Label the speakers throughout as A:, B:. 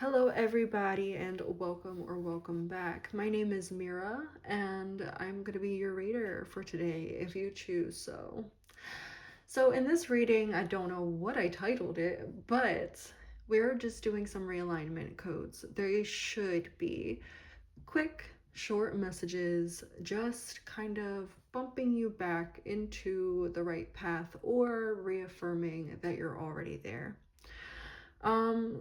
A: Hello, everybody, and welcome back. My name is Mira, and I'm going to be your reader for today if you choose so. So, in this reading, I don't know what I titled it, but we're just doing some realignment codes. They should be quick, short messages, just kind of bumping you back into the right path or reaffirming that you're already there.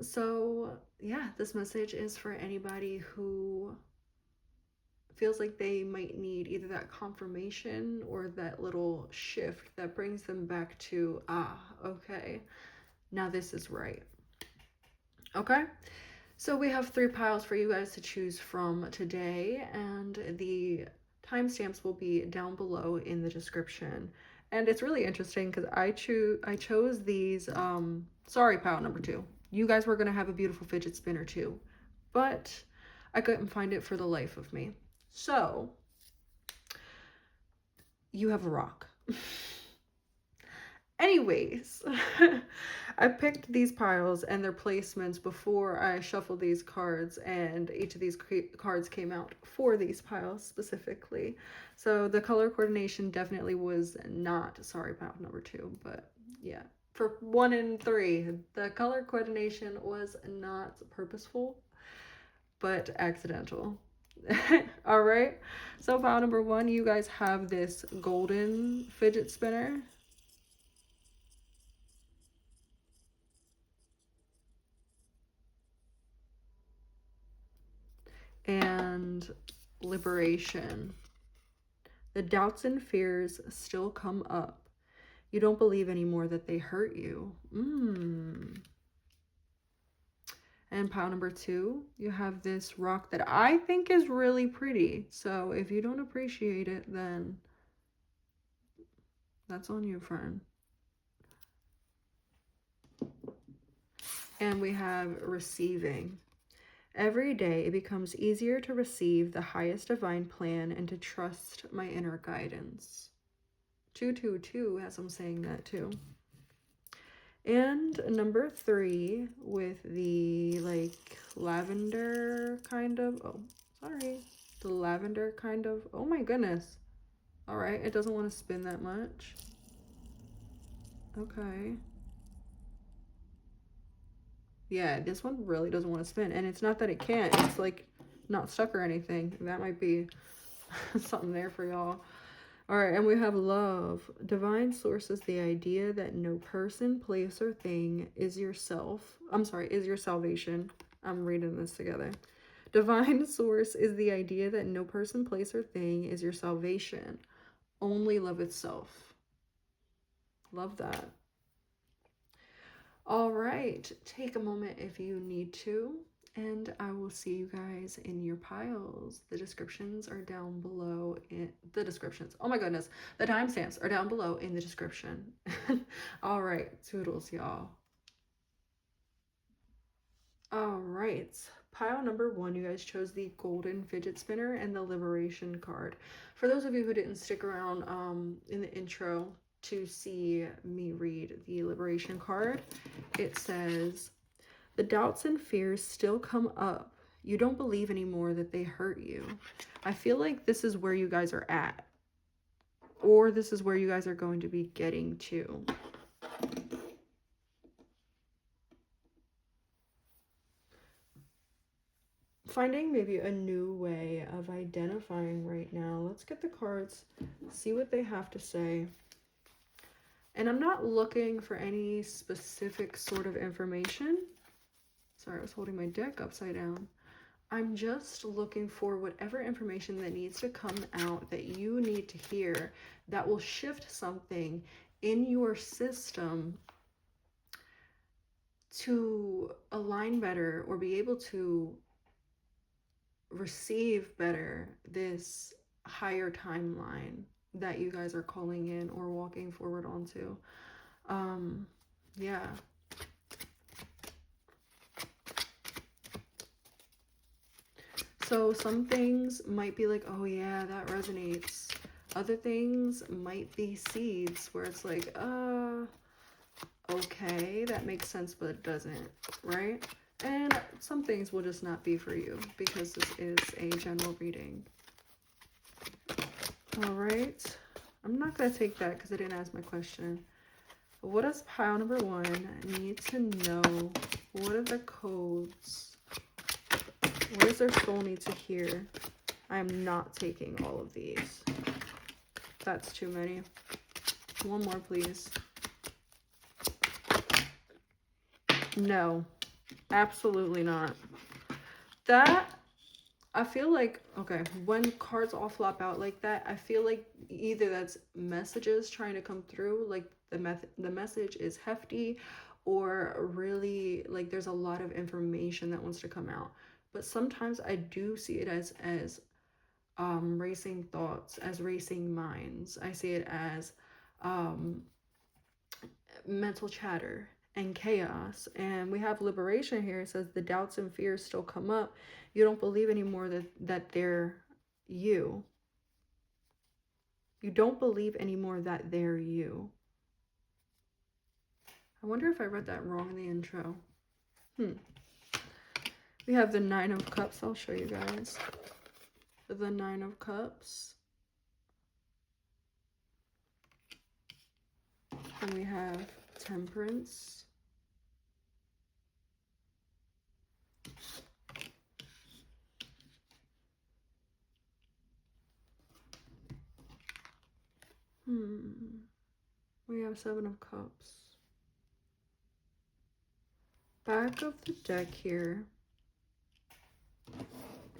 A: So yeah, this message is for anybody who feels like they might need either that confirmation or that little shift that brings them back to, okay, now this is right. Okay, so we have 3 piles for you guys to choose from today, and the timestamps will be down below in the description. And it's really interesting because I chose these, sorry, pile number 2. You guys were gonna have a beautiful fidget spinner too, but I couldn't find it for the life of me. So you have a rock. Anyways, I picked these piles and their placements before I shuffled these cards, and each of these cards came out for these piles specifically. So the color coordination definitely was not, sorry, pile number 2, but yeah. For 1 and 3, the color coordination was not purposeful, but accidental. All right. So pile number 1, you guys have this golden fidget spinner. And liberation. The doubts and fears still come up. You don't believe anymore that they hurt you. And pile number 2, you have this rock that I think is really pretty. So if you don't appreciate it, then that's on you, friend. And we have receiving. Every day it becomes easier to receive the highest divine plan and to trust my inner guidance. 222 has them saying that too. And number 3 with the like lavender kind of, the lavender kind of, oh my goodness. All right, it doesn't want to spin that much. Okay. Yeah, this one really doesn't want to spin, and it's not that it can't, it's like not stuck or anything. That might be something there for y'all. All right, and we have love. Divine source is the idea that no person, place, or thing is yourself. Is your salvation. I'm reading this together. Divine source is the idea that no person, place, or thing is your salvation. Only love itself. Love that. All right, take a moment if you need to, and I will see you guys in your piles. The descriptions are down below in the descriptions. Oh my goodness, the timestamps are down below in the description. All right, toodles, y'all. All right, pile number 1, you guys chose the golden fidget spinner and the liberation card. For those of you who didn't stick around in the intro to see me read the liberation card, it says, the doubts and fears still come up. You don't believe anymore that they hurt you. I feel like this is where you guys are at, or this is where you guys are going to be getting to. Finding maybe a new way of identifying right now. Let's get the cards, see what they have to say. And I'm not looking for any specific sort of information. Sorry, I was holding my deck upside down. I'm just looking for whatever information that needs to come out that you need to hear that will shift something in your system to align better or be able to receive better this higher timeline that you guys are calling in or walking forward onto. Yeah. So some things might be like, oh yeah, that resonates. Other things might be seeds where it's like, okay, that makes sense, but it doesn't, right? And some things will just not be for you because this is a general reading. All right. I'm not going to take that because I didn't ask my question. What does pile number 1 need to know? What are the codes? What does their soul need to hear? I am not taking all of these. That's too many. One more, please. No, absolutely not. That, I feel like, okay, when cards all flop out like that, I feel like either that's messages trying to come through, like the message is hefty, or really like there's a lot of information that wants to come out. But sometimes I do see it as racing thoughts, as racing minds. I see it as mental chatter and chaos. And we have liberation here. It says the doubts and fears still come up. You don't believe anymore that they're you. You don't believe anymore that they're you. I wonder if I read that wrong in the intro. We have the 9 of Cups. I'll show you guys. The 9 of Cups. And we have Temperance. We have 7 of Cups. Back of the deck here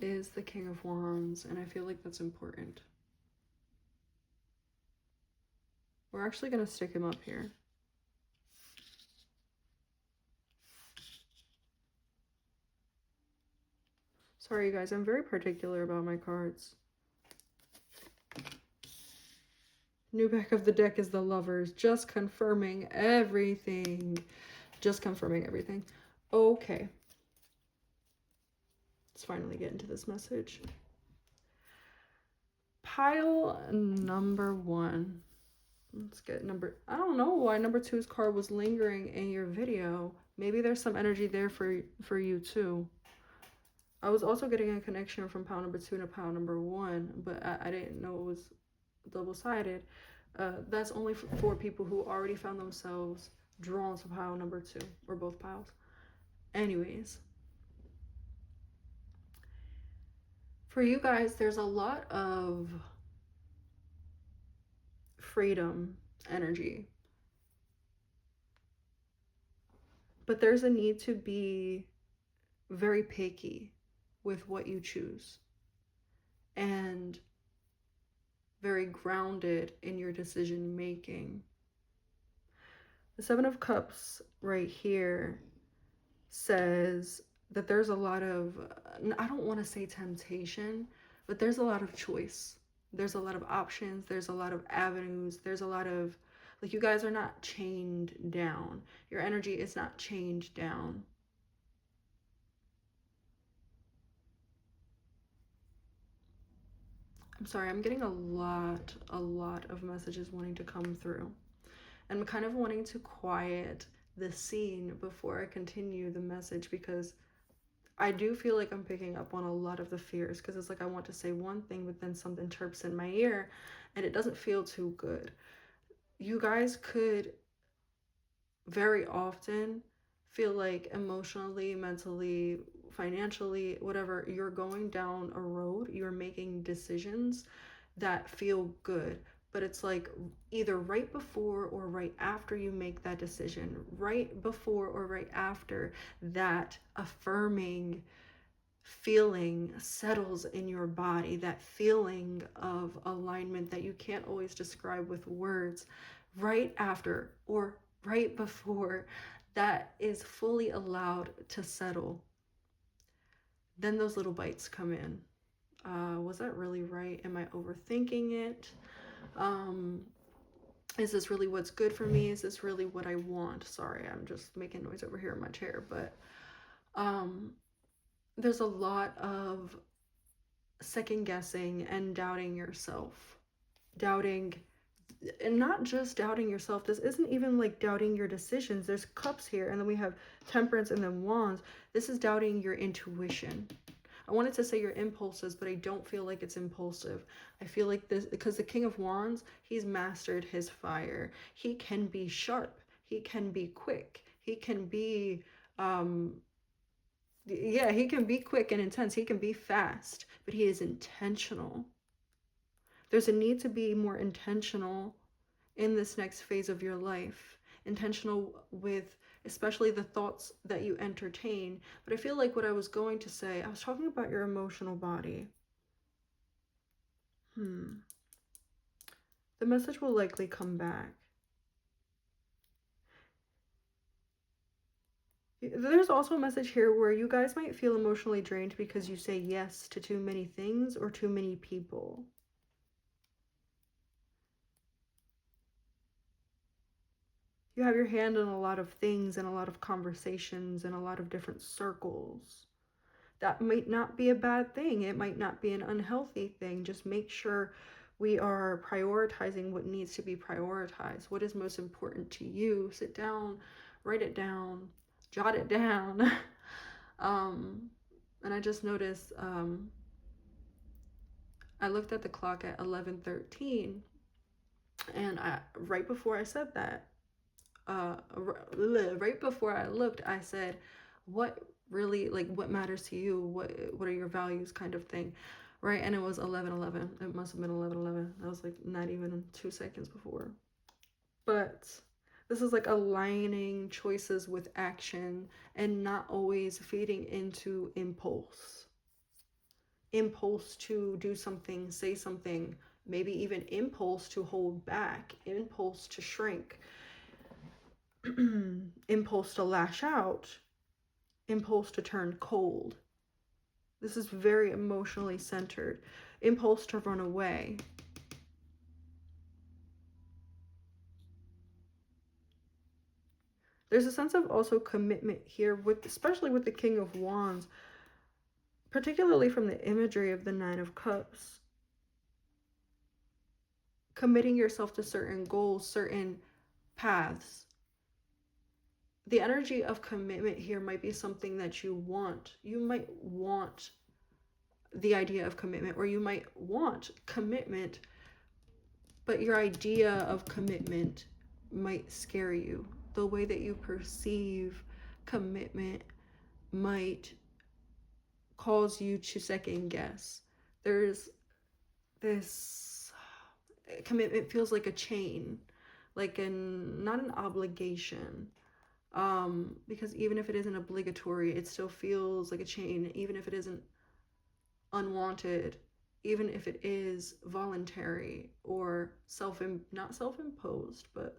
A: is the King of Wands, and I feel like that's important. We're actually going to stick him up here. Sorry, you guys, I'm very particular about my cards. New back of the deck is the Lovers, just confirming everything. Just confirming everything. Okay. Let's finally get into this message. Pile number 1. Let's get number... I don't know why number 2's card was lingering in your video. Maybe there's some energy there for you too. I was also getting a connection from pile number 2 to pile number 1, but I didn't know it was double-sided. That's only for people who already found themselves drawn to pile number 2, or both piles. Anyways, for you guys, there's a lot of freedom energy, but there's a need to be very picky with what you choose and very grounded in your decision making. The 7 of Cups right here says that there's a lot of, I don't want to say temptation, but there's a lot of choice. There's a lot of options. There's a lot of avenues. There's a lot of, like, you guys are not chained down. Your energy is not chained down. I'm sorry, I'm getting a lot of messages wanting to come through. And I'm kind of wanting to quiet the scene before I continue the message, because I do feel like I'm picking up on a lot of the fears, because it's like I want to say one thing, but then something chirps in my ear and it doesn't feel too good. You guys could very often feel like emotionally, mentally, financially, whatever, you're going down a road, you're making decisions that feel good, but it's like either right before or right after you make that decision, right before or right after that affirming feeling settles in your body, that feeling of alignment that you can't always describe with words, right after or right before that is fully allowed to settle, then those little bites come in. Was that really right? Am I overthinking it? Is this really what's good for me? Is this really what I want? Sorry, I'm just making noise over here in my chair, but there's a lot of second guessing and doubting yourself, doubting and not just doubting yourself. This isn't even like doubting your decisions. There's cups here, and then we have temperance and then wands. This is doubting your intuition. I wanted to say your impulses, but I don't feel like it's impulsive. I feel like this, because the King of Wands, he's mastered his fire. He can be sharp. He can be quick. He can be, yeah, he can be quick and intense. He can be fast, but he is intentional. There's a need to be more intentional in this next phase of your life. Intentional with especially the thoughts that you entertain. But I feel like what I was going to say, I was talking about your emotional body. The message will likely come back. There's also a message here where you guys might feel emotionally drained because you say yes to too many things or too many people. You have your hand in a lot of things and a lot of conversations and a lot of different circles. That might not be a bad thing. It might not be an unhealthy thing. Just make sure we are prioritizing what needs to be prioritized. What is most important to you? Sit down, write it down, jot it down. And I just noticed, I looked at the clock at 11:13, and right before I said that, right before I looked, I said, what really, like, what matters to you? What are your values, kind of thing, right? And it was 11:11. It must have been 11:11. That was like not even 2 seconds before. But this is like aligning choices with action and not always feeding into impulse to do something, say something, maybe even impulse to hold back, impulse to shrink, impulse to lash out, impulse to turn cold. This is very emotionally centered. Impulse to run away. There's a sense of also commitment here, with especially with the King of Wands, particularly from the imagery of the Nine of Cups. Committing yourself to certain goals, certain paths. The energy of commitment here might be something that you want. You might want the idea of commitment, or you might want commitment, but your idea of commitment might scare you. The way that you perceive commitment might cause you to second guess. There's this commitment feels like a chain, like not an obligation. Because even if it isn't obligatory, it still feels like a chain, even if it isn't unwanted, even if it is voluntary or not self-imposed, but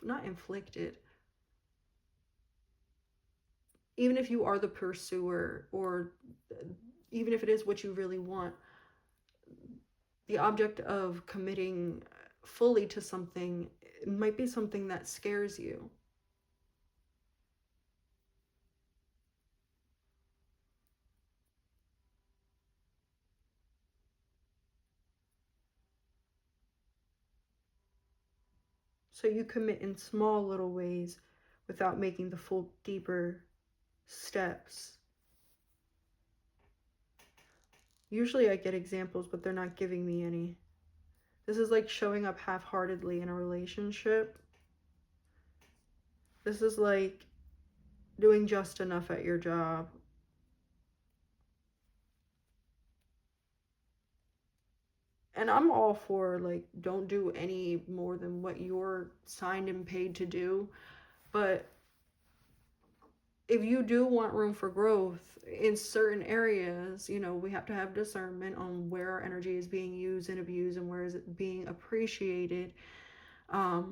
A: not inflicted. Even if you are the pursuer, or even if it is what you really want, the object of committing fully to something might be something that scares you. So you commit in small little ways without making the full deeper steps. Usually I get examples, but they're not giving me any. This is like showing up half-heartedly in a relationship. This is like doing just enough at your job. And I'm all for, like, don't do any more than what you're signed and paid to do. But if you do want room for growth in certain areas, you know, we have to have discernment on where our energy is being used and abused and where is it being appreciated. But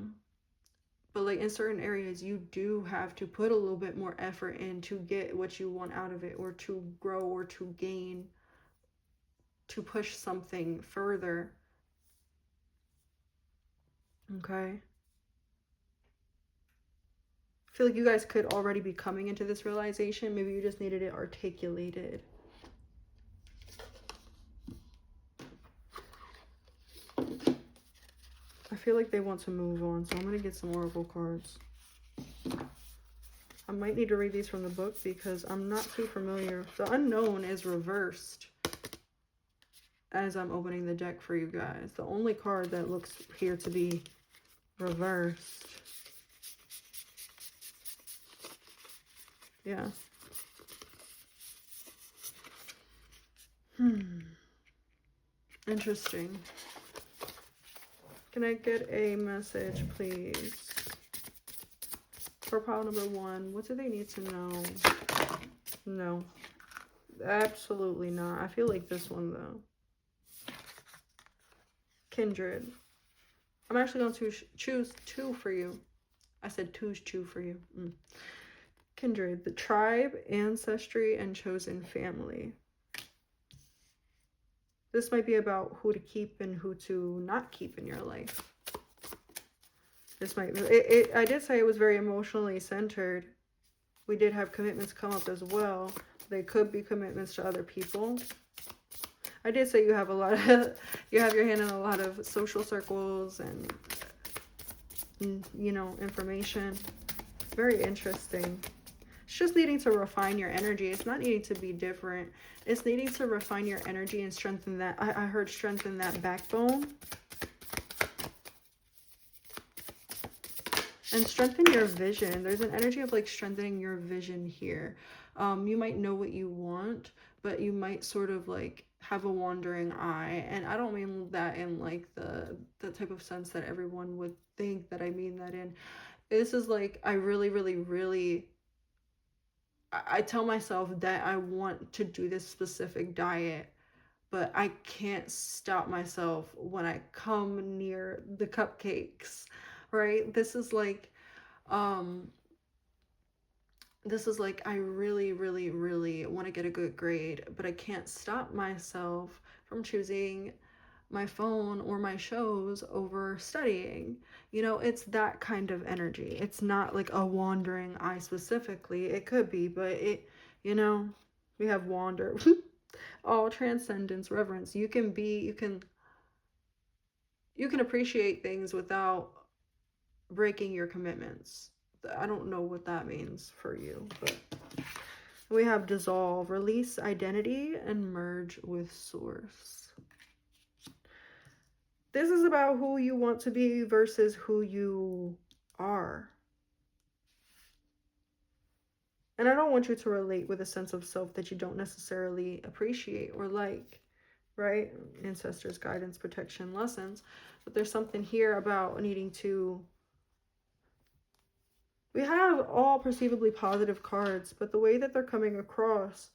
A: like in certain areas, you do have to put a little bit more effort in to get what you want out of it, or to grow, or to gain, to push something further. Okay. I feel like you guys could already be coming into this realization. Maybe you just needed it articulated. I feel like they want to move on, so I'm going to get some oracle cards. I might need to read these from the book because I'm not too familiar. The unknown is reversed as I'm opening the deck for you guys. The only card that looks here to be reversed. Yeah. Interesting. Can I get a message, please? For pile number 1, what do they need to know? No. Absolutely not. I feel like this one, though. Kindred. I'm actually going to choose 2 for you. I said two for you. Kindred. The tribe, ancestry, and chosen family. This might be about who to keep and who to not keep in your life. This might, I did say it was very emotionally centered. We did have commitments come up as well. They could be commitments to other people. I did say you have a lot of, you have your hand in a lot of social circles and, you know, information. Very interesting. It's just needing to refine your energy. It's not needing to be different. It's needing to refine your energy and strengthen that. I heard strengthen that backbone. And strengthen your vision. There's an energy of like strengthening your vision here. You might know what you want, but you might sort of like have a wandering eye. And I don't mean that in like the type of sense that everyone would think that I mean that in. This is like, I really, I tell myself that I want to do this specific diet, but I can't stop myself when I come near the cupcakes, right? This is like, I really want to get a good grade, but I can't stop myself from choosing my phone or my shows over studying. You know, it's that kind of energy. It's not like a wandering eye specifically. It could be, but it, you know, we have wander. All transcendence, reverence. You can appreciate things without breaking your commitments. I don't know what that means for you, but we have dissolve, release identity, and merge with source. This is about who you want to be versus who you are. And I don't want you to relate with a sense of self that you don't necessarily appreciate or like, right? Ancestors, guidance, protection, lessons. But there's something here about needing to... We have all perceivably positive cards, but the way that they're coming across,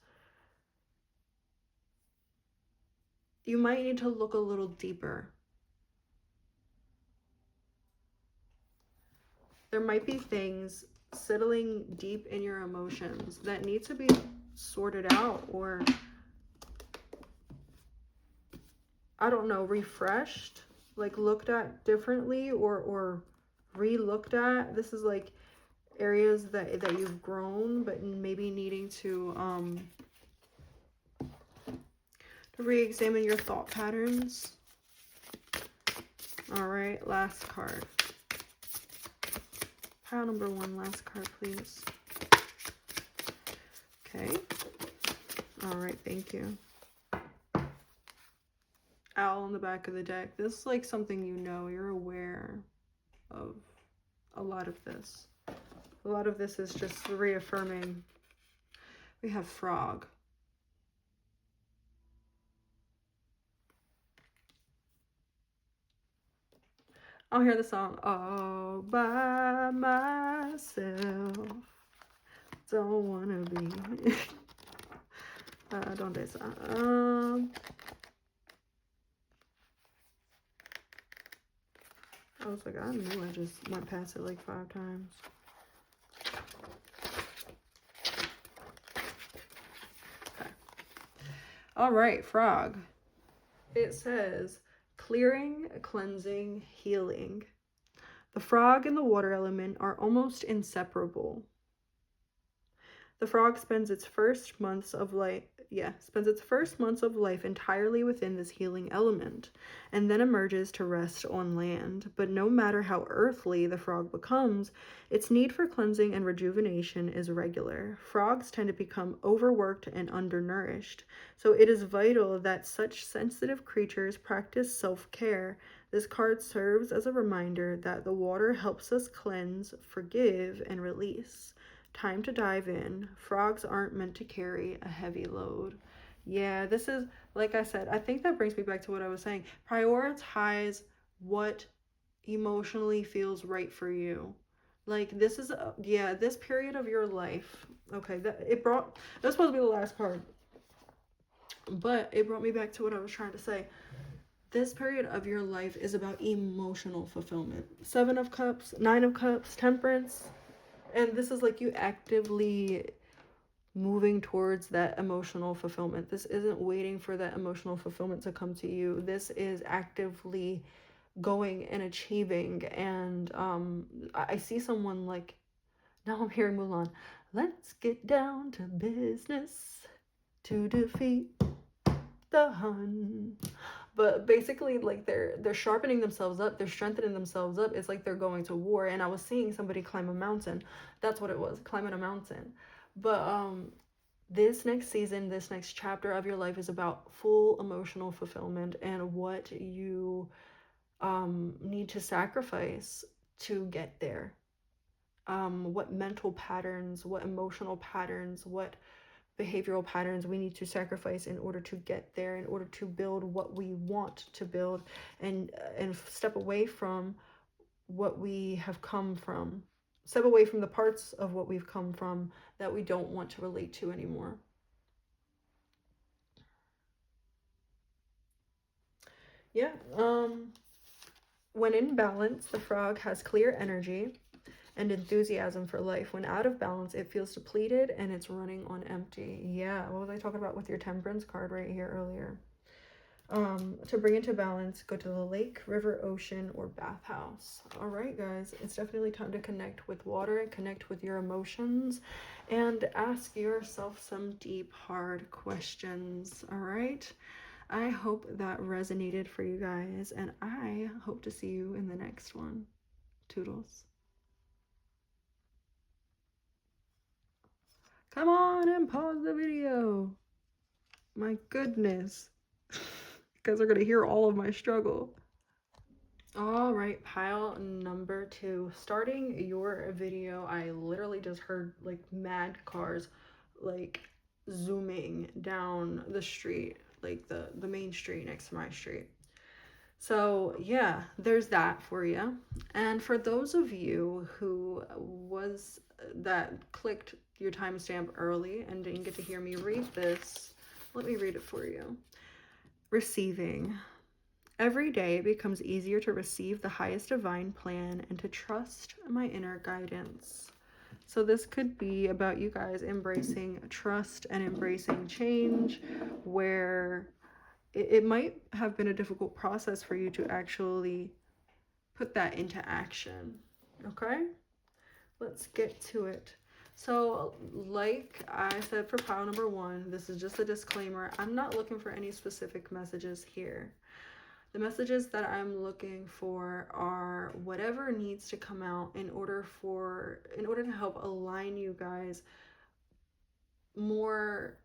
A: you might need to look a little deeper. There might be things settling deep in your emotions that need to be sorted out, or, I don't know, refreshed, like looked at differently, or re-looked at. This is like areas that you've grown, but maybe needing to re-examine your thought patterns. All right, last card. Pile number 1, last card, please. Okay. All right, thank you. Owl on the back of the deck. This is like something you know. You're aware of a lot of this. A lot of this is just reaffirming. We have frog. I'll hear the song all by myself. Don't wanna be. Don't do that. I was like, I knew I just went past it like 5 times. Okay. All right, frog. It says clearing, cleansing, healing. The frog and the water element are almost inseparable. The frog spends its first months of life, spends its first months of life entirely within this healing element, and then emerges to rest on land. But no matter how earthly the frog becomes, its need for cleansing and rejuvenation is regular. Frogs tend to become overworked and undernourished, so it is vital that such sensitive creatures practice self-care. This card serves as a reminder that the water helps us cleanse, forgive, and release. Time to dive in. Frogs aren't meant to carry a heavy load. Yeah, this is, like I said, I think that brings me back to what I was saying. Prioritize what emotionally feels right for you. Like, this is, this period of your life. Okay, that was supposed to be the last card, but it brought me back to what I was trying to say. This period of your life is about emotional fulfillment. 7 of Cups, 9 of Cups, Temperance. And this is like you actively moving towards that emotional fulfillment. This isn't waiting for that emotional fulfillment to come to you. This is actively going and achieving. And I see someone like, now I'm hearing Mulan. Let's get down to business to defeat the Hun. But basically, like, they're sharpening themselves up, they're strengthening themselves up. It's like they're going to war. And I was seeing somebody climb a mountain. That's what it was, climbing a mountain. But this next season, this next chapter of your life is about full emotional fulfillment and what you need to sacrifice to get there. What mental patterns, what emotional patterns, what behavioral patterns we need to sacrifice in order to get there, in order to build what we want to build, and step away from what we have come from, step away from the parts of what we've come from that we don't want to relate to anymore. Yeah. When in balance, the frog has clear energy and enthusiasm for life. When out of balance, it feels depleted and it's running on empty. Yeah, what was I talking about with your Temperance card right here earlier? To bring into balance, go to the lake, river, ocean, or bathhouse. All right, guys, it's definitely time to connect with water and connect with your emotions and ask yourself some deep, hard questions. All right. I hope that resonated for you guys, and I hope to see you in the next one. Toodles. Come on and pause the video. My goodness. You guys are going to hear all of my struggle. All right, pile number 2. Starting your video, I literally just heard like mad cars like zooming down the street, like the main street next to my street. So yeah, there's that for you. And for those of you who clicked your timestamp early and didn't get to hear me read this, let me read it for you. Receiving. Every day it becomes easier to receive the highest divine plan and to trust my inner guidance. So this could be about you guys embracing trust and embracing change, where it might have been a difficult process for you to actually put that into action. Okay, let's get to it. So like I said for pile number 1, this is just a disclaimer. I'm not looking for any specific messages here. The messages that I'm looking for are whatever needs to come out in order to help align you guys more.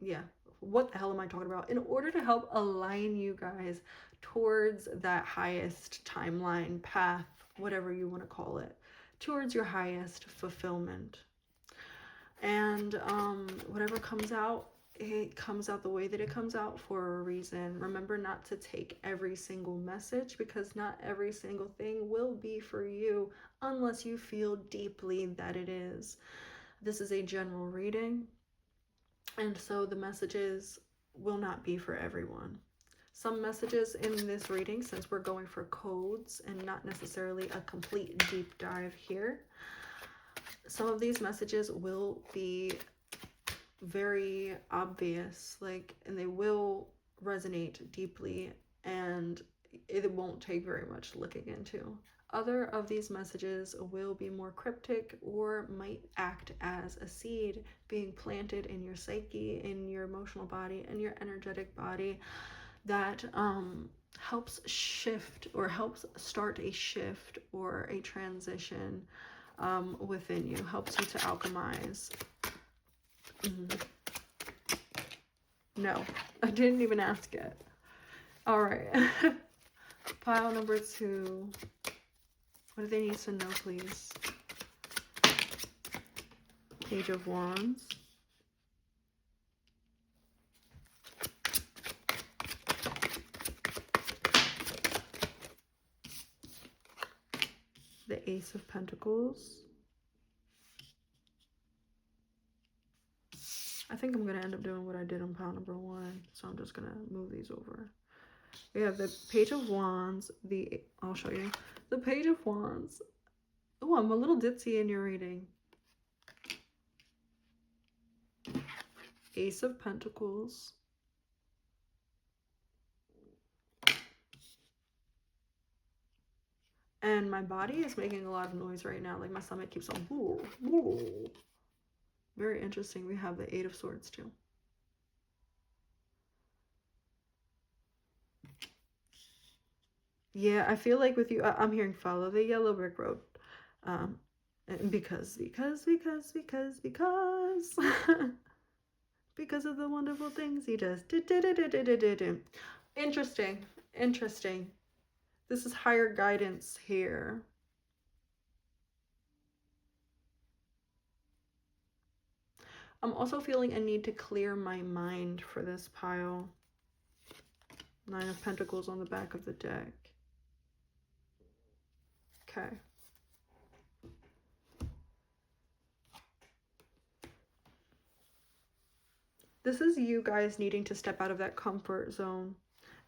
A: Yeah, what the hell am I talking about? In order to help align you guys towards that highest timeline, path, whatever you want to call it, towards your highest fulfillment. And whatever comes out, it comes out the way that it comes out for a reason. Remember not to take every single message, because not every single thing will be for you unless you feel deeply that it is. This is a general reading, and so the messages will not be for everyone. Some messages in this reading, since we're going for codes and not necessarily a complete deep dive here, some of these messages will be very obvious, and they will resonate deeply, and it won't take very much looking into. Other of these messages will be more cryptic or might act as a seed being planted in your psyche, in your emotional body, in your energetic body that helps shift or helps start a shift or a transition within you, helps you to alchemize. No, I didn't even ask it. All right. Pile number 2. What do they need to know, please? Page of Wands. The Ace of Pentacles. I think I'm going to end up doing what I did on pile number 1. So I'm just going to move these over. We have the Page of Wands. I'll show you. The Page of Wands. Oh, I'm a little ditzy in your reading. Ace of Pentacles. And my body is making a lot of noise right now. Like my stomach keeps on. Woo, woo. Very interesting. We have the 8 of Swords too. Yeah, I feel like with you, I'm hearing follow the yellow brick road. Because because of the wonderful things he does. Interesting. This is higher guidance here. I'm also feeling a need to clear my mind for this pile. 9 of Pentacles on the back of the deck. Okay. This is you guys needing to step out of that comfort zone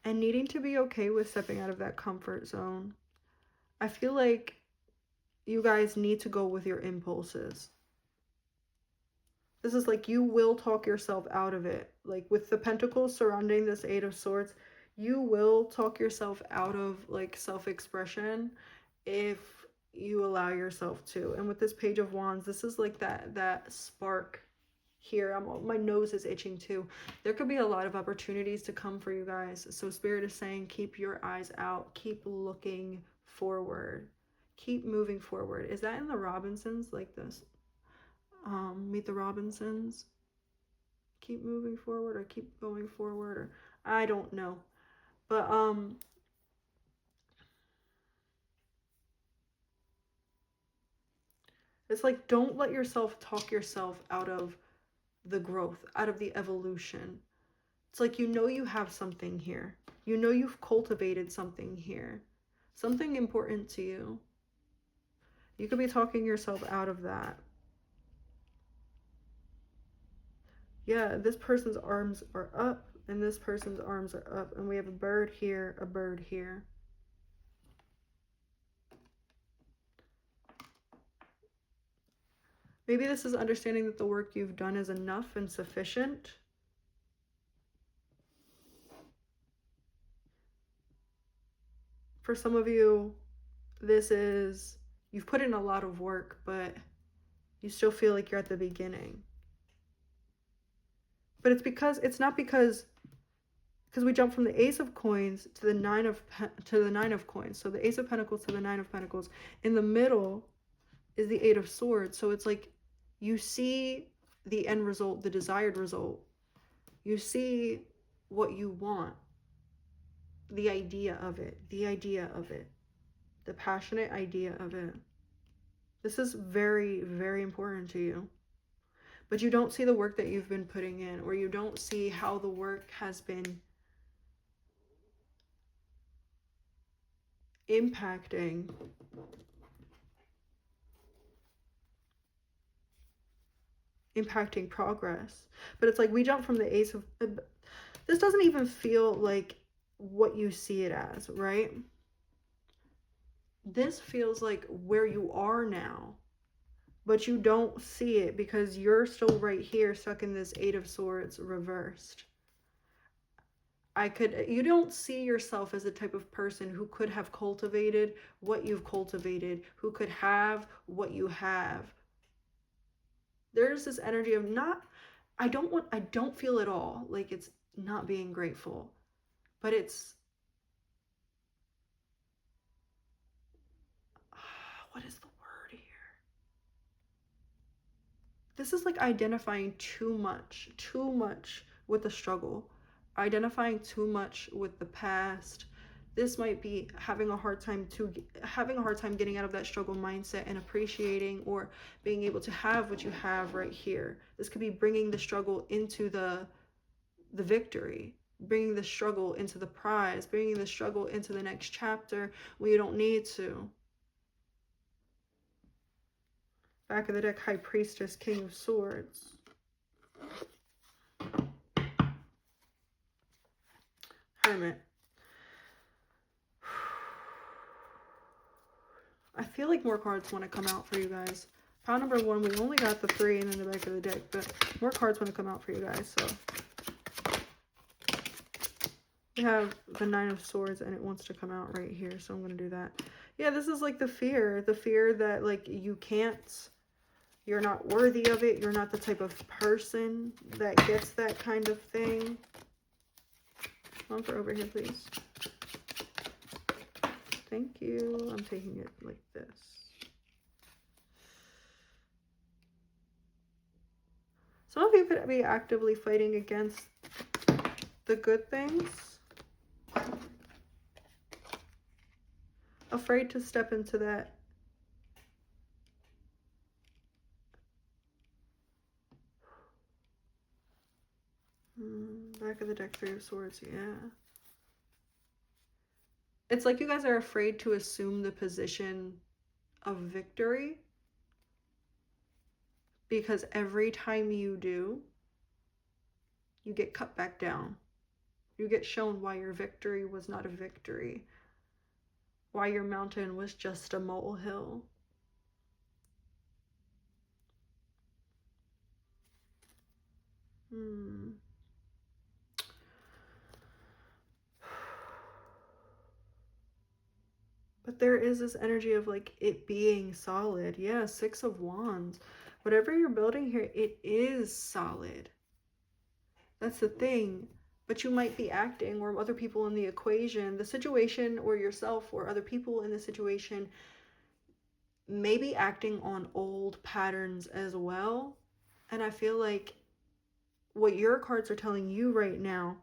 A: and needing to be okay with stepping out of that comfort zone. I feel like you guys need to go with your impulses. This is like you will talk yourself out of it. Like with the Pentacles surrounding this 8 of Swords, you will talk yourself out of like self-expression if you allow yourself to. And with this Page of Wands, this is like that spark here. My nose is itching too. There could be a lot of opportunities to come for you guys. So Spirit is saying keep your eyes out, keep looking forward, keep moving forward. Is that in the Robinsons, like this? Meet the Robinsons? Keep moving forward or keep going forward, or I don't know. But it's like don't let yourself talk yourself out of the growth, out of the evolution. It's like you have something here. You've cultivated something here. Something important to you. You could be talking yourself out of that. Yeah, this person's arms are up and this person's arms are up. And we have a bird here, a bird here. Maybe this is understanding that the work you've done is enough and sufficient. For some of you, this is, you've put in a lot of work, but you still feel like you're at the beginning. But it's not because we jump from the Ace of Coins to the Nine of Coins. So the Ace of Pentacles to the 9 of Pentacles. In the middle is the 8 of Swords. So it's like you see the end result, the desired result. You see what you want. The idea of it. The passionate idea of it. This is very, very important to you. But you don't see the work that you've been putting in, or you don't see how the work has been impacting progress. But it's like we jump from the Ace of, this doesn't even feel like what you see it as, right? This feels like where you are now, but you don't see it because you're still right here stuck in this 8 of Swords reversed. You don't see yourself as a type of person who could have cultivated what you've cultivated, who could have what you have. There's this energy of I don't feel at all like it's not being grateful, but it's, what is the word here? This is like identifying too much with the struggle, identifying too much with the past. This might be having a hard time getting out of that struggle mindset and appreciating or being able to have what you have right here. This could be bringing the struggle into the victory, bringing the struggle into the prize, bringing the struggle into the next chapter when you don't need to. Back of the deck, High Priestess, King of Swords. Hermit. I feel like more cards want to come out for you guys. Pile number 1, we only got the 3 and in the back of the deck, but more cards want to come out for you guys, so. We have the 9 of Swords and it wants to come out right here, so I'm going to do that. Yeah, this is like the fear that like you're not worthy of it. You're not the type of person that gets that kind of thing. One for over here, please. Thank you. I'm taking it like this. Some of you could be actively fighting against the good things. Afraid to step into that. Back of the deck, 3 of Swords, yeah. It's like you guys are afraid to assume the position of victory. Because every time you do, you get cut back down. You get shown why your victory was not a victory. Why your mountain was just a molehill. But there is this energy of like it being solid. Yeah, 6 of Wands. Whatever you're building here, it is solid. That's the thing. But you might be acting, or other people in the equation, the situation, or yourself, or other people in the situation may be acting on old patterns as well. And I feel like what your cards are telling you right now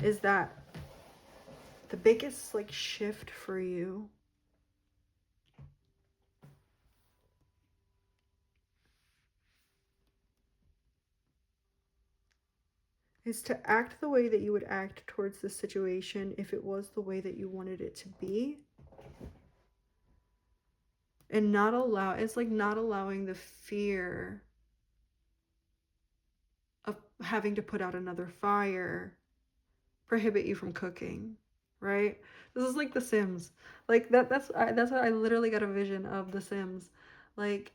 A: is that the biggest like shift for you is to act the way that you would act towards the situation if it was the way that you wanted it to be. And it's like not allowing the fear of having to put out another fire prohibit you from cooking, right? This is like The Sims. Like that's what I literally got a vision of The Sims. Like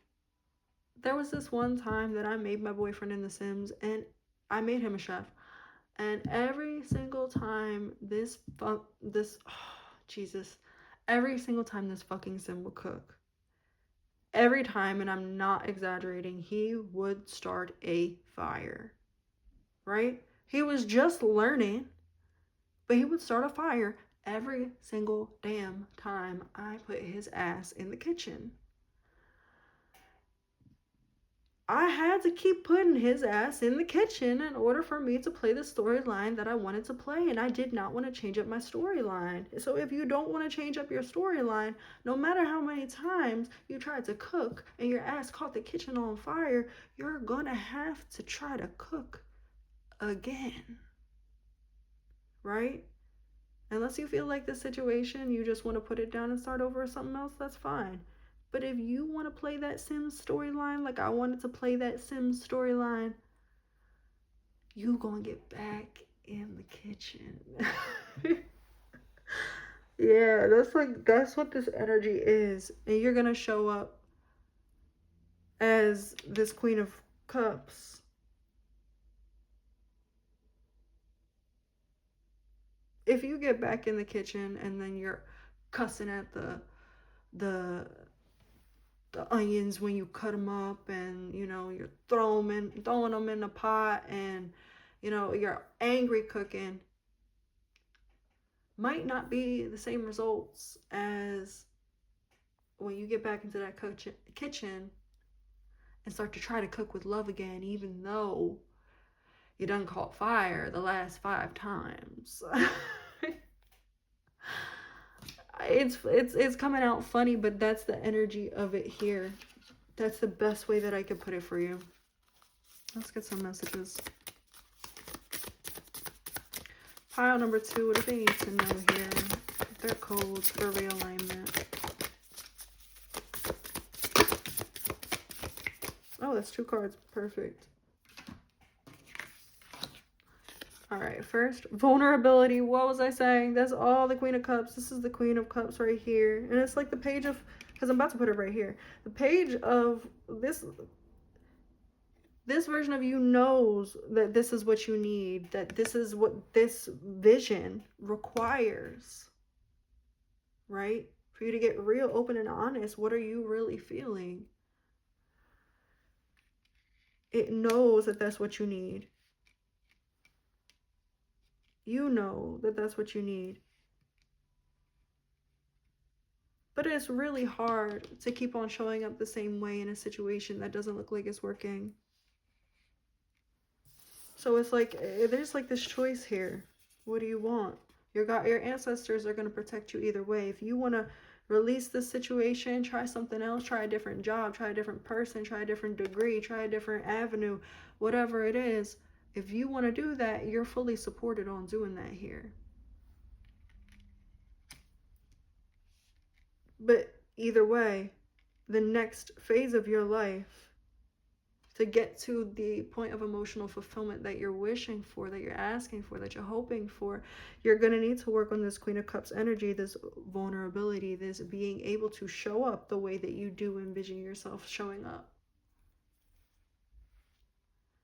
A: there was this one time that I made my boyfriend in The Sims and I made him a chef. And every single time every single time this fucking sim would cook, every time, and I'm not exaggerating, he would start a fire, right? He was just learning, but he would start a fire every single damn time I put his ass in the kitchen. I had to keep putting his ass in the kitchen in order for me to play the storyline that I wanted to play, and I did not want to change up my storyline. So if you don't want to change up your storyline, no matter how many times you tried to cook and your ass caught the kitchen on fire, you're gonna have to try to cook again, right? Unless you feel like the situation, you just want to put it down and start over or something else, that's fine. But if you want to play that Sims storyline like I wanted to play that Sims storyline, you gonna get back in the kitchen. Yeah, that's what this energy is. And you're gonna show up as this Queen of Cups. if you get back in the kitchen and then you're cussing at the onions when you cut them up, and you know you're throwing them in the pot, and you know you're angry cooking, might not be the same results as when you get back into that kitchen and start to try to cook with love again, even though you done caught fire the last 5 times. It's coming out funny, but that's the energy of it here. That's the best way that I could put it for you. Let's get some messages. Pile number 2, what do they need to know here? Their codes for realignment. Oh, that's 2 cards. Perfect. All right, first, vulnerability. What was I saying? That's all the Queen of Cups. This is the Queen of Cups right here. And it's like the page of, because I'm about to put it right here. The page of this version of you knows that this is what you need, that this is what this vision requires, right? For you to get real, open, and honest. What are you really feeling? It knows that that's what you need. You know that that's what you need. But it's really hard to keep on showing up the same way in a situation that doesn't look like it's working. So it's like, there's like this choice here. What do you want? Your ancestors are going to protect you either way. If you want to release this situation, try something else, try a different job, try a different person, try a different degree, try a different avenue, whatever it is. If you want to do that, you're fully supported on doing that here. But either way, the next phase of your life, to get to the point of emotional fulfillment that you're wishing for, that you're asking for, that you're hoping for, you're going to need to work on this Queen of Cups energy, this vulnerability, this being able to show up the way that you do envision yourself showing up.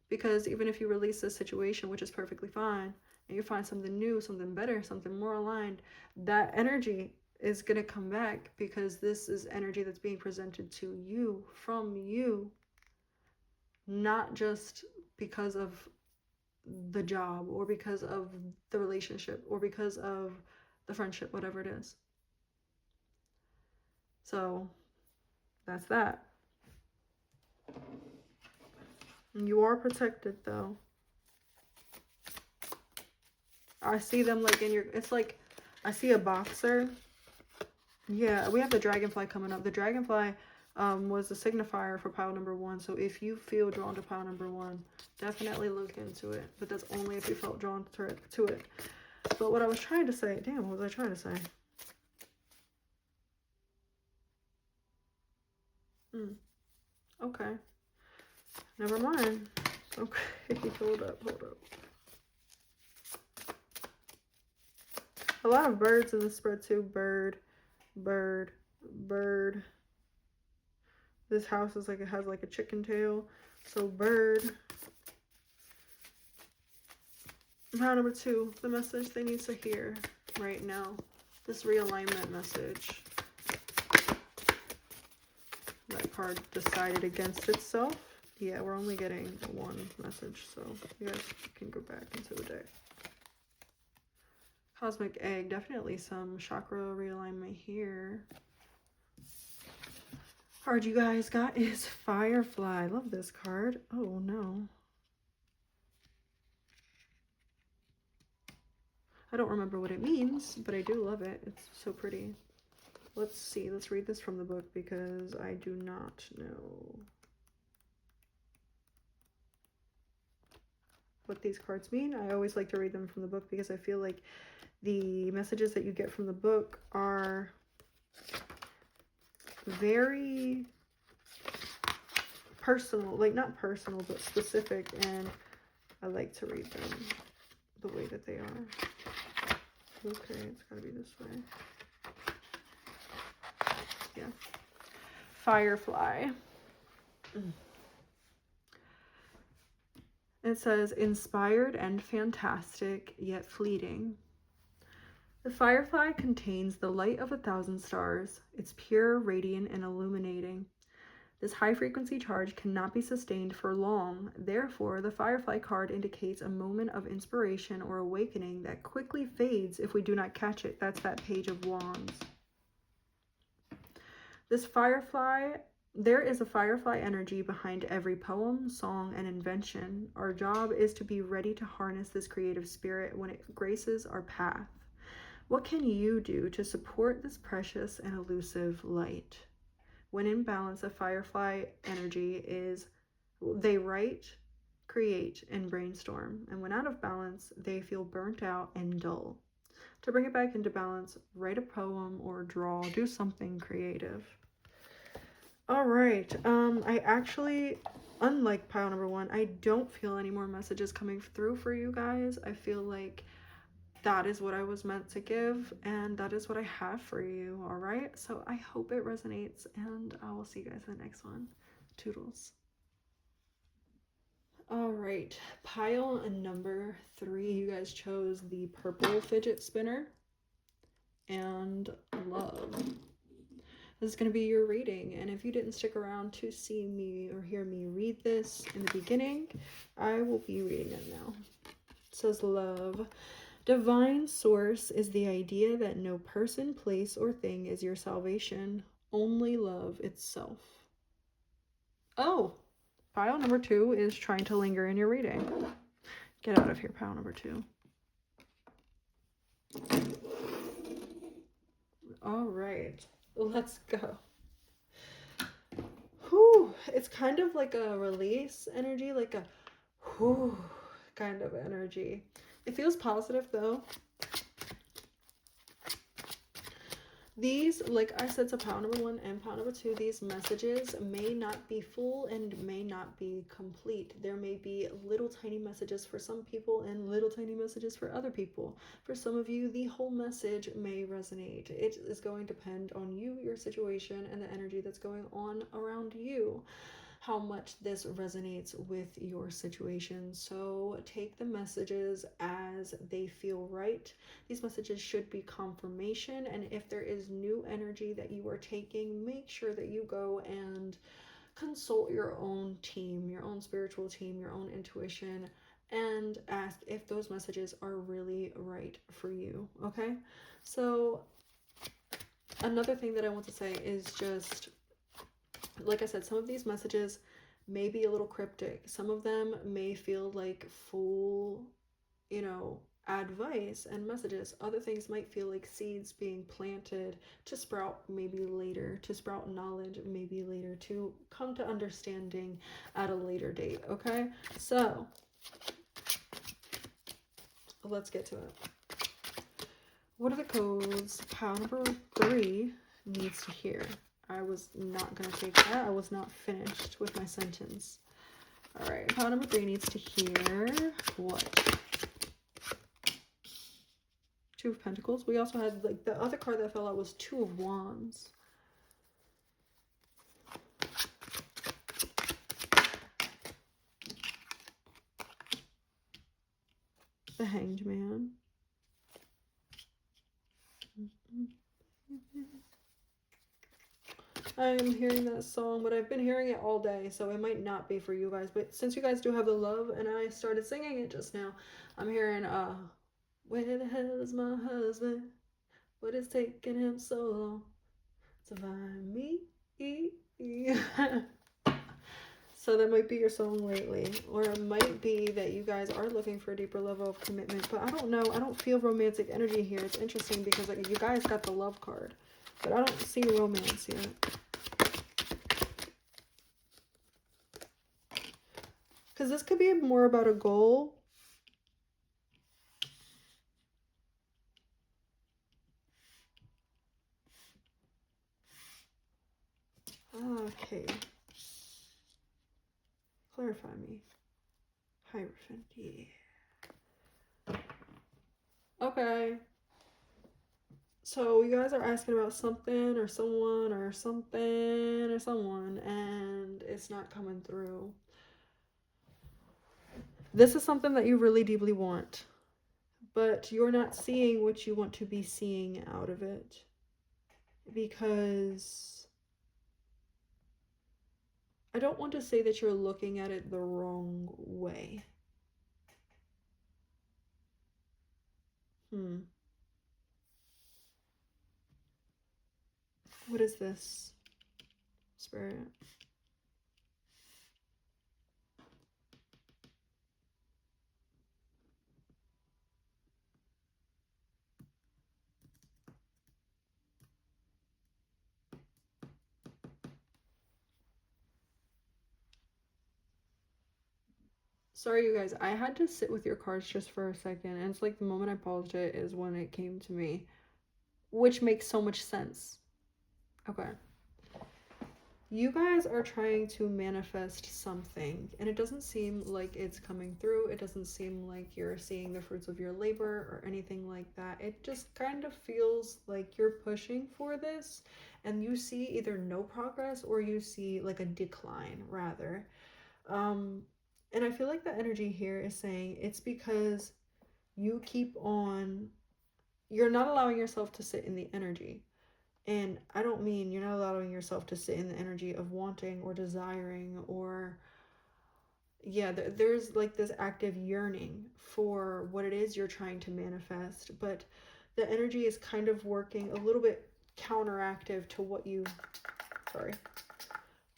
A: Because even if you release this situation, which is perfectly fine, and you find something new, something better, something more aligned, that energy is going to come back, because this is energy that's being presented to you, from you, not just because of the job or because of the relationship or because of the friendship, whatever it is. So that's that. You are protected though. I see them like in your, it's like, I see a boxer. Yeah, we have the dragonfly coming up. The dragonfly was the signifier for pile number 1. So if you feel drawn to pile number 1, definitely look into it. But that's only if you felt drawn to it. But what I was trying to say, damn, what was I trying to say? Okay. Never mind. Okay, hold up. A lot of birds in the spread too. Bird. This house is like, it has like a chicken tail. So bird. Pile number 2, the message they need to hear right now. This realignment message. That card decided against itself. Yeah, we're only getting 1 message, so you guys can go back into the deck. Cosmic egg, definitely some chakra realignment here. Card you guys got is Firefly. Love this card. Oh no. I don't remember what it means, but I do love it. It's so pretty. Let's see. Let's read this from the book because I do not know what these cards mean. I always like to read them from the book because I feel like the messages that you get from the book are very personal, like not personal, but specific, and I like to read them the way that they are. Okay, it's gotta be this way. Yeah. Firefly. It says, inspired and fantastic, yet fleeting. The firefly contains the light of 1,000 stars. It's pure, radiant, and illuminating. This high-frequency charge cannot be sustained for long. Therefore, the Firefly card indicates a moment of inspiration or awakening that quickly fades if we do not catch it. That's that Page of Wands. There is a firefly energy behind every poem, song, and invention. Our job is to be ready to harness this creative spirit when it graces our path. What can you do to support this precious and elusive light? When in balance, a firefly energy is they write, create, and brainstorm. And when out of balance, they feel burnt out and dull. To bring it back into balance, write a poem or draw, do something creative. All right. I actually, unlike pile number 1, I don't feel any more messages coming through for you guys. I feel like that is what I was meant to give, and that is what I have for you. All right. So I hope it resonates, and I will see you guys in the next one. Toodles. All right. Pile number 3. You guys chose the purple fidget spinner and love. This is going to be your reading, and if you didn't stick around to see me or hear me read this in the beginning, I will be reading it now. It says love. Divine source is the idea that no person, place, or thing is your salvation, only love itself. Oh, pile number 2 is trying to linger in your reading. Get out of here, pile number 2. All right, let's go. Whew, it's kind of like a release energy, like a whew kind of energy. It feels positive though. These, like I said to pile number 1 and pile number 2, these messages may not be full and may not be complete. There may be little tiny messages for some people and little tiny messages for other people. For some of you, the whole message may resonate. It is going to depend on you, your situation, and the energy that's going on around you, how much this resonates with your situation. So take the messages as they feel right. These messages should be confirmation, and if there is new energy that you are taking, make sure that you go and consult your own team, your own spiritual team, your own intuition, and ask if those messages are really right for you. Okay, so another thing that I want to say is just, like I said, some of these messages may be a little cryptic. Some of them may feel like full, advice and messages. Other things might feel like seeds being planted to sprout maybe later, to sprout knowledge maybe later, to come to understanding at a later date. Okay, so let's get to it. What are the codes pile number 3 needs to hear? I was not going to take that. I was not finished with my sentence. All right, pile number 3 needs to hear what? 2 of Pentacles. We also had, like, the other card that fell out was 2 of Wands. The Hanged Man. I'm hearing that song, but I've been hearing it all day, so it might not be for you guys. But since you guys do have the love, and I started singing it just now, I'm hearing, where the hell is my husband? What is taking him so long to find me? So that might be your song lately. Or it might be that you guys are looking for a deeper level of commitment. But I don't know. I don't feel romantic energy here. It's interesting because, like, you guys got the love card, but I don't see romance yet. Because this could be more about a goal. Okay. Clarify me. Hierophant, yeah. Okay. So you guys are asking about something or someone or something or someone, and it's not coming through. This is something that you really deeply want, but you're not seeing what you want to be seeing out of it, because I don't want to say that you're looking at it the wrong way. What is this, Spirit? Sorry, you guys, I had to sit with your cards just for a second, and it's like the moment I paused it is when it came to me, which makes so much sense. Okay. You guys are trying to manifest something, and it doesn't seem like it's coming through. It doesn't seem like you're seeing the fruits of your labor or anything like that. It just kind of feels like you're pushing for this, and you see either no progress or you see like a decline, rather. And I feel like the energy here is saying it's because you keep on, you're not allowing yourself to sit in the energy. And I don't mean you're not allowing yourself to sit in the energy of wanting or desiring or, yeah, there's like this active yearning for what it is you're trying to manifest. But the energy is kind of working a little bit counteractive to what you, sorry,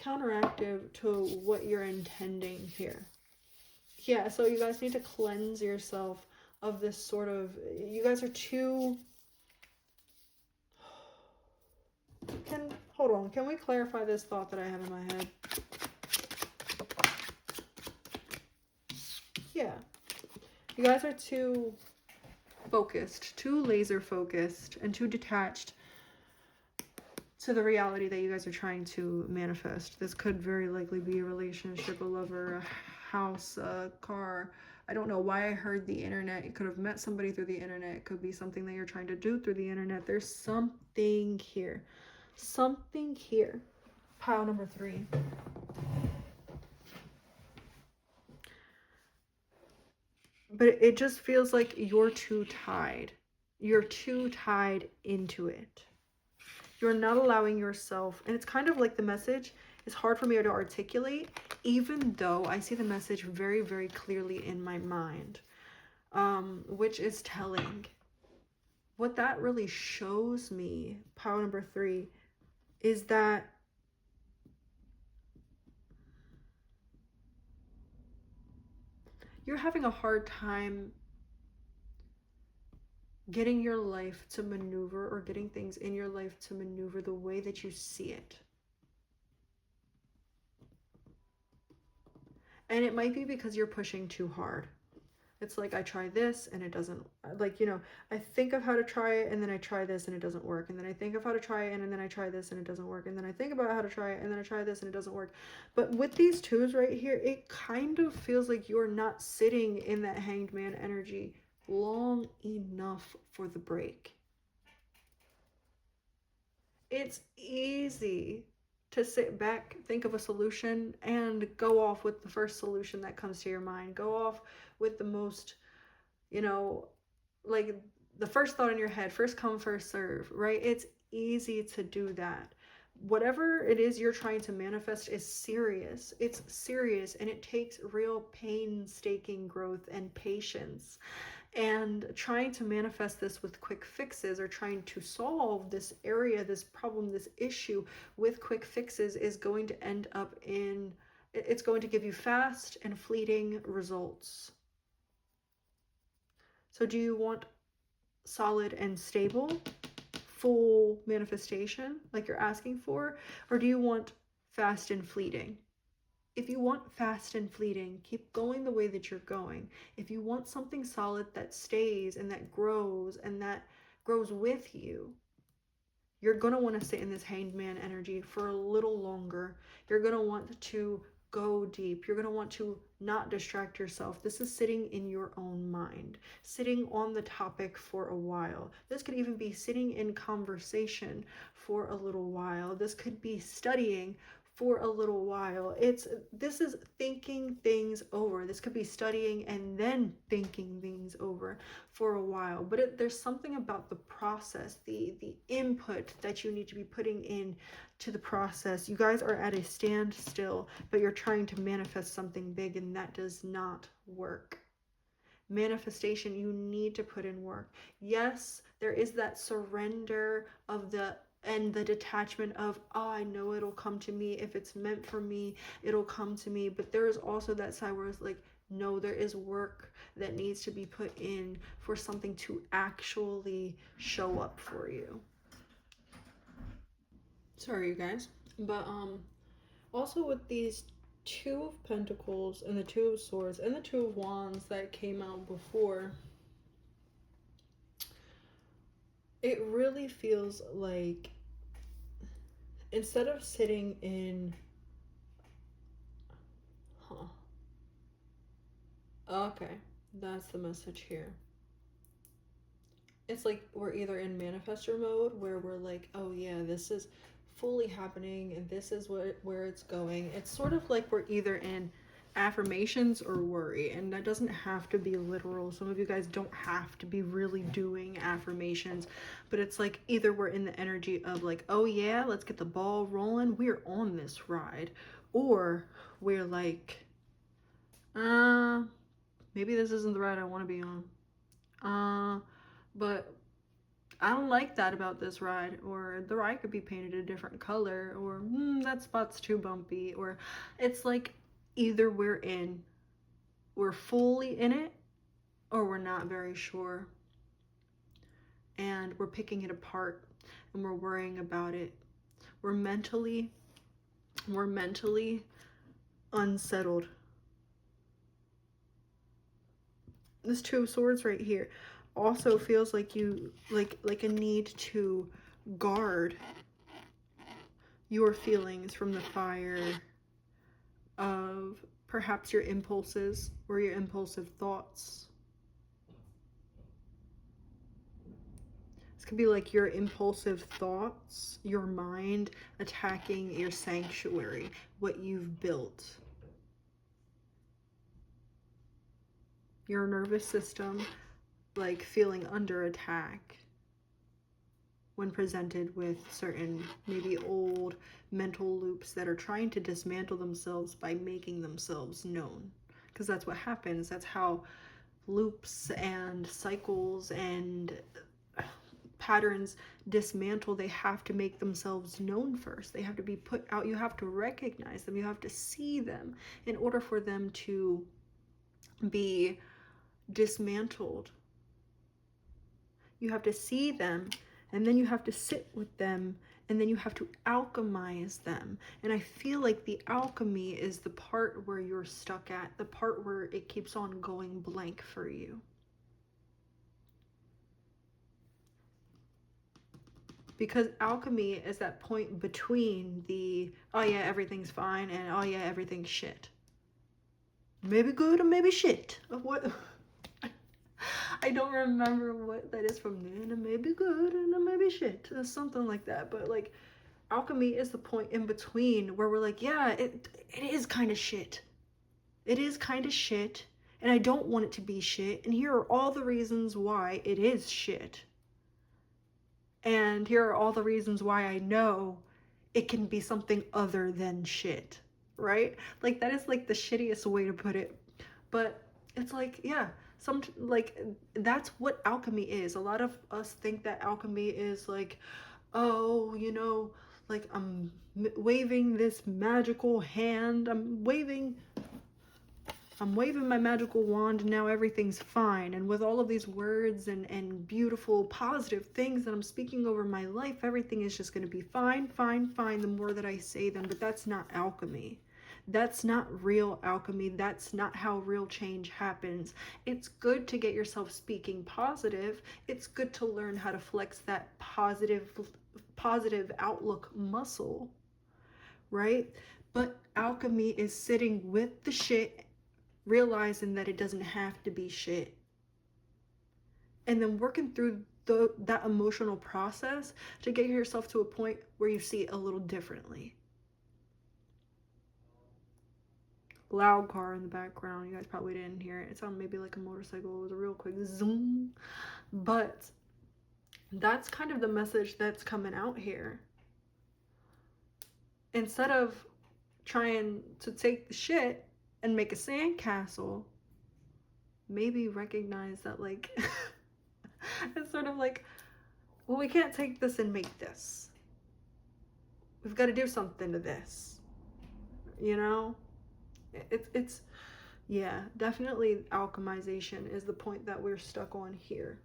A: counteractive to what you're intending here. Yeah, so you guys need to cleanse yourself of this sort of, you guys are too, hold on, can we clarify this thought that I have in my head? Yeah, you guys are too focused, too laser focused, and too detached to the reality that you guys are trying to manifest. This could very likely be a relationship, a lover, a house, a car. I don't know why I heard the internet. You could have met somebody through the internet. It could be something that you're trying to do through the internet. There's something here. Something here. Pile number 3. But it just feels like you're too tied. You're too tied into it. You're not allowing yourself, and it's kind of like the message is hard for me to articulate, even though I see the message very, very clearly in my mind, which is telling. What that really shows me, power number 3, is that you're having a hard time getting your life to maneuver, or getting things in your life to maneuver the way that you see it. And it might be because you're pushing too hard. It's like, I try this and it doesn't, like, you know, I think of how to try it and then I try this and it doesn't work. And then I think of how to try it and then I try this and it doesn't work. And then I think about how to try it and then I try this and it doesn't work. But with these 2s right here, it kind of feels like you're not sitting in that hanged man energy long enough for the break. It's easy to sit back, think of a solution, and go off with the first solution that comes to your mind. Go off with the most, you know, like the first thought in your head, first come, first serve, right? It's easy to do that. Whatever it is you're trying to manifest is serious. It's serious, and it takes real painstaking growth and patience. And trying to manifest this with quick fixes, or trying to solve this area, this problem, this issue with quick fixes, is going to end up in, it's going to give you fast and fleeting results. So do you want solid and stable, full manifestation like you're asking for? Or do you want fast and fleeting? If you want fast and fleeting, keep going the way that you're going. If you want something solid that stays and that grows with you, you're going to want to sit in this hanged man energy for a little longer. You're going to want to go deep. You're going to want to not distract yourself. This is sitting in your own mind, sitting on the topic for a while. This could even be sitting in conversation for a little while. This could be studying for a little while. This is thinking things over. This could be studying and then thinking things over for a while. But there's something about the process, the input that you need to be putting in to the process. You guys are at a standstill, but you're trying to manifest something big, and that does not work. Manifestation, you need to put in work. Yes, there is that surrender of the detachment of, oh, I know it'll come to me. If it's meant for me, it'll come to me. But there is also that side where it's like, no, there is work that needs to be put in for something to actually show up for you. Sorry, you guys. But also with these Two of Pentacles and the Two of Swords and the Two of Wands that came out before, it really feels like instead of sitting in, okay, that's the message here. It's like we're either in manifestor mode where we're like, oh yeah, this is fully happening and this is where it's going. It's sort of like we're either in affirmations or worry, and that doesn't have to be literal. Some of you guys don't have to be really doing affirmations, but it's like either we're in the energy of like, oh yeah, let's get the ball rolling, we're on this ride, or we're like, maybe this isn't the ride I want to be on, but I don't like that about this ride, or the ride could be painted a different color, or that spot's too bumpy, or it's like either we're fully in it, or we're not very sure, and we're picking it apart, and we're worrying about it. We're mentally unsettled. This Two of Swords right here also feels like you like a need to guard your feelings from the fire of perhaps your impulses or your impulsive thoughts. This could be like your impulsive thoughts, your mind attacking your sanctuary, what you've built. Your nervous system like feeling under attack when presented with certain maybe old mental loops that are trying to dismantle themselves by making themselves known. Because that's what happens. That's how loops and cycles and patterns dismantle. They have to make themselves known first. They have to be put out. You have to recognize them. You have to see them in order for them to be dismantled. You have to see them, and then you have to sit with them, and then you have to alchemize them. And I feel like the alchemy is the part where you're stuck at, the part where it keeps on going blank for you. Because alchemy is that point between the, oh yeah, everything's fine, and oh yeah, everything's shit. Maybe good or maybe shit. What? I don't remember what that is from. And it may be good and it may be shit. Something like that. But like, alchemy is the point in between where we're like, yeah, it is kind of shit. It is kind of shit. And I don't want it to be shit. And here are all the reasons why it is shit. And here are all the reasons why I know it can be something other than shit. Right? Like, that is like the shittiest way to put it. But it's like, yeah, that's what alchemy is. A lot of us think that alchemy is like, oh, you know, like I'm waving this magical hand. I'm waving my magical wand, and now everything's fine. And with all of these words and beautiful, positive things that I'm speaking over my life, everything is just going to be fine, fine, fine, the more that I say them. But that's not alchemy. That's not real alchemy. That's not how real change happens. It's good to get yourself speaking positive. It's good to learn how to flex that positive outlook muscle, right? But alchemy is sitting with the shit, realizing that it doesn't have to be shit, and then working through that emotional process to get yourself to a point where you see it a little differently. loud car in the background. You guys probably didn't hear it. It sounded maybe like a motorcycle. It was a real quick zoom. But that's kind of the message that's coming out here. Instead of trying to take the shit and make a sandcastle, maybe recognize that, like, it's sort of like, well, we can't take this and make this. We've got to do something to this. You know? It's yeah, definitely alchemization is the point that we're stuck on here.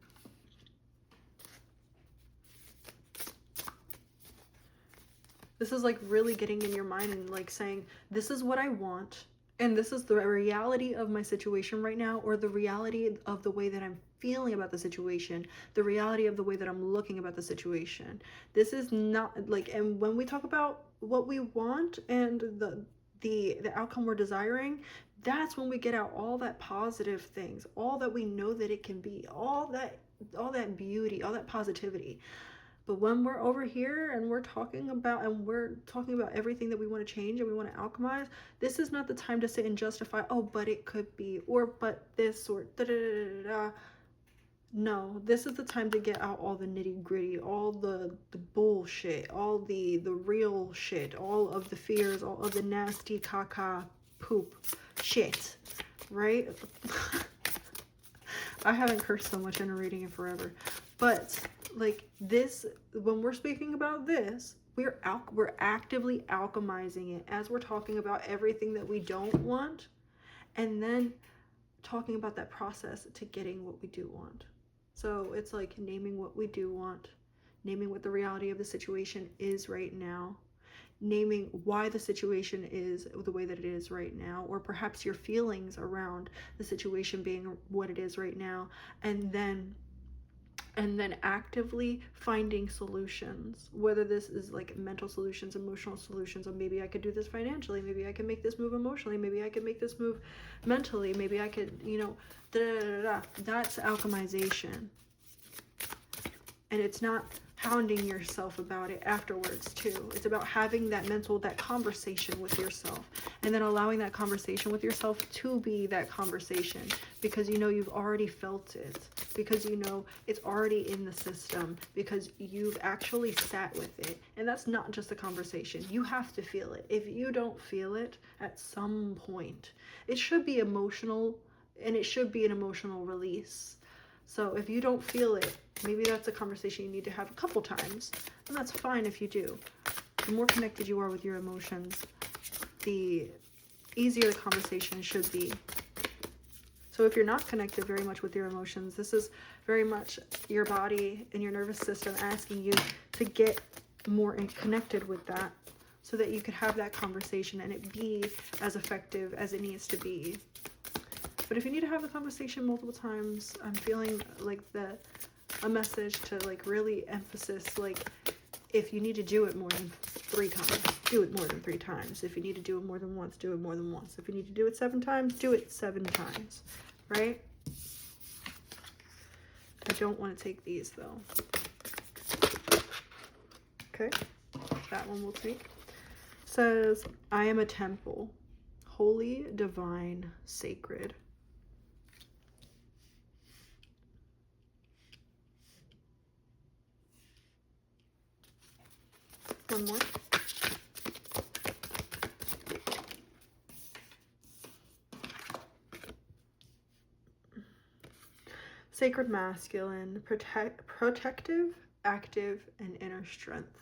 A: This is like really getting in your mind and like saying, this is what I want, and this is the reality of my situation right now, or the reality of the way that I'm feeling about the situation, the reality of the way that I'm looking about the situation. This is not like, and when we talk about what we want and the outcome we're desiring, that's when we get out all that positive things, all that we know that it can be, all that beauty, all that positivity. But when we're over here and we're talking about everything that we want to change and we want to alchemize, this is not the time to sit and justify, oh, but it could be, or but this, or da da da da da. No, this is the time to get out all the nitty gritty, all the bullshit, all the real shit, all of the fears, all of the nasty caca poop shit, right? I haven't cursed so much in a reading in forever. But like this, when we're speaking about this, we're actively alchemizing it as we're talking about everything that we don't want, and then talking about that process to getting what we do want. So it's like naming what we do want, naming what the reality of the situation is right now, naming why the situation is the way that it is right now, or perhaps your feelings around the situation being what it is right now, and then actively finding solutions, whether this is like mental solutions, emotional solutions, or maybe I could do this financially, maybe I can make this move emotionally, maybe I could make this move mentally, maybe I could, you know, that's alchemization. And it's not hounding yourself about it afterwards too. It's about having that conversation with yourself, and then allowing that conversation with yourself to be that conversation, because you know you've already felt it, because you know it's already in the system, because you've actually sat with it. And that's not just a conversation. You have to feel it. If you don't feel it at some point, it should be emotional, and it should be an emotional release. So if you don't feel it, maybe that's a conversation you need to have a couple times, and that's fine if you do. The more connected you are with your emotions, the easier the conversation should be. So if you're not connected very much with your emotions, this is very much your body and your nervous system asking you to get more connected with that, so that you could have that conversation and it be as effective as it needs to be. But if you need to have the conversation multiple times, I'm feeling like a message to like really emphasis, like if you need to do it more than 3 times, do it more than 3 times. If you need to do it more than once, do it more than once. If you need to do it 7 times, do it 7 times, right? I don't want to take these though. Okay, that one we'll take. It says, I am a temple, holy, divine, sacred. One more. Sacred masculine, protective, active, and inner strength.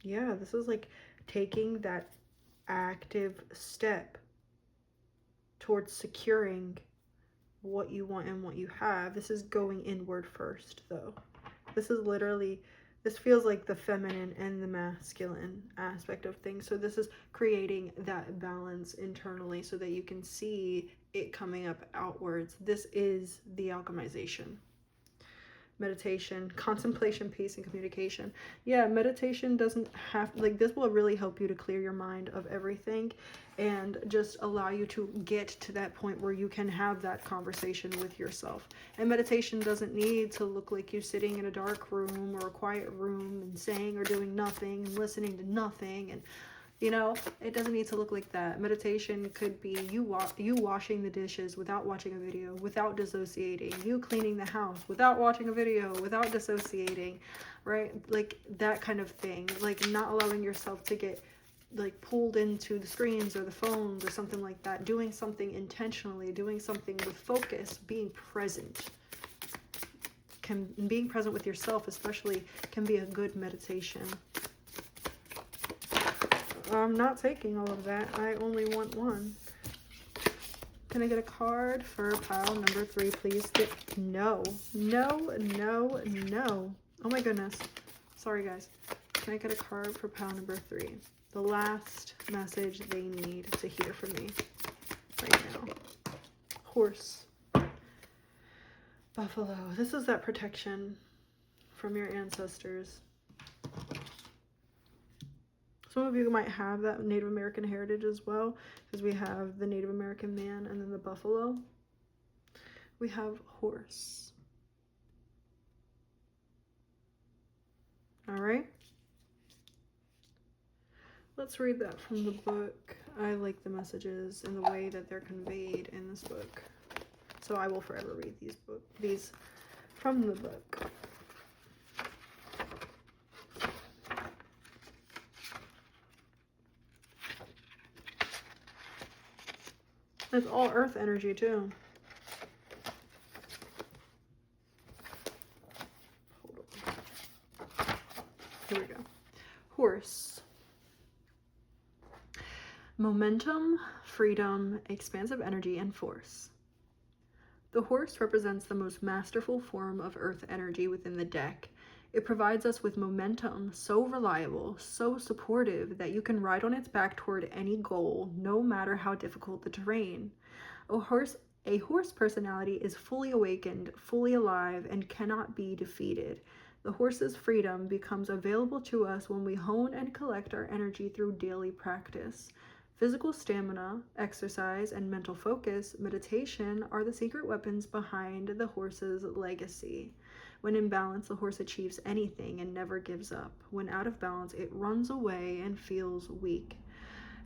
A: Yeah, this is like taking that active step towards securing what you want and what you have. This is going inward first, though. This is literally, this feels like the feminine and the masculine aspect of things. So this is creating that balance internally so that you can see it coming up outwards. This is the alchemization. Meditation, contemplation, peace, and communication. Yeah, meditation doesn't have, like, this will really help you to clear your mind of everything and just allow you to get to that point where you can have that conversation with yourself. And meditation doesn't need to look like you sitting in a dark room or a quiet room and saying or doing nothing and listening to nothing. And You know, it doesn't need to look like that. Meditation could be you washing the dishes without watching a video, without dissociating. You cleaning the house without watching a video, without dissociating, right? Like that kind of thing. Like not allowing yourself to get like pulled into the screens or the phones or something like that. Doing something intentionally, doing something with focus, being present. Being present with yourself especially can be a good meditation. I'm not taking all of that. I only want one. Can I get a card for pile number 3, please? No. No, no, no. Oh my goodness. Sorry, guys. Can I get a card for pile number 3? The last message they need to hear from me right now. Horse. Buffalo. This is that protection from your ancestors. Some of you might have that Native American heritage as well, because we have the Native American man and then the buffalo. We have horse. All right. Let's read that from the book. I like the messages and the way that they're conveyed in this book. So I will forever read these from the book. It's all earth energy too. Hold on. Here we go. Horse. Momentum, freedom, expansive energy, and force. The horse represents the most masterful form of earth energy within the deck. It provides us with momentum, so reliable, so supportive that you can ride on its back toward any goal, no matter how difficult the terrain. A horse personality is fully awakened, fully alive, and cannot be defeated. The horse's freedom becomes available to us when we hone and collect our energy through daily practice. Physical stamina, exercise, and mental focus, meditation, are the secret weapons behind the horse's legacy. When in balance, the horse achieves anything and never gives up. When out of balance, it runs away and feels weak.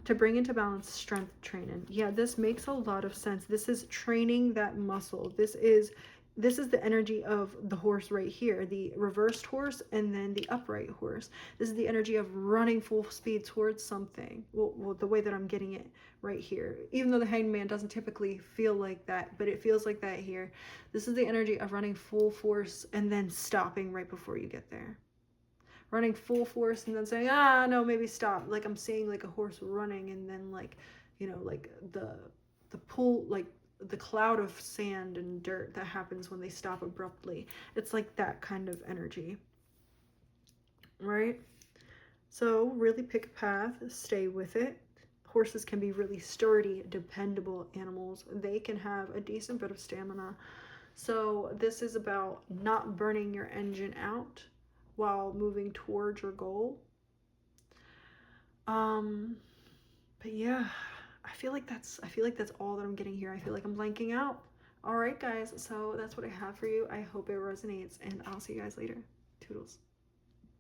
A: To bring into balance, strength training. Yeah, this makes a lot of sense. This is training that muscle. This is the energy of the horse right here, the reversed horse and then the upright horse. This is the energy of running full speed towards something. Well, the way that I'm getting it right here, even though the hanged man doesn't typically feel like that, but it feels like that here. This is the energy of running full force and then stopping right before you get there. Running full force and then saying, no, maybe stop. Like I'm seeing like a horse running and then like, you know, like the pull, like the cloud of sand and dirt that happens when they stop abruptly. It's like that kind of energy, right? So really pick a path, stay with it. Horses can be really sturdy, dependable animals. They can have a decent bit of stamina. So this is about not burning your engine out while moving towards your goal. But yeah, I feel like that's all that I'm getting here. I feel like I'm blanking out. All right, guys, so that's what I have for you. I hope it resonates, and I'll see you guys later. Toodles.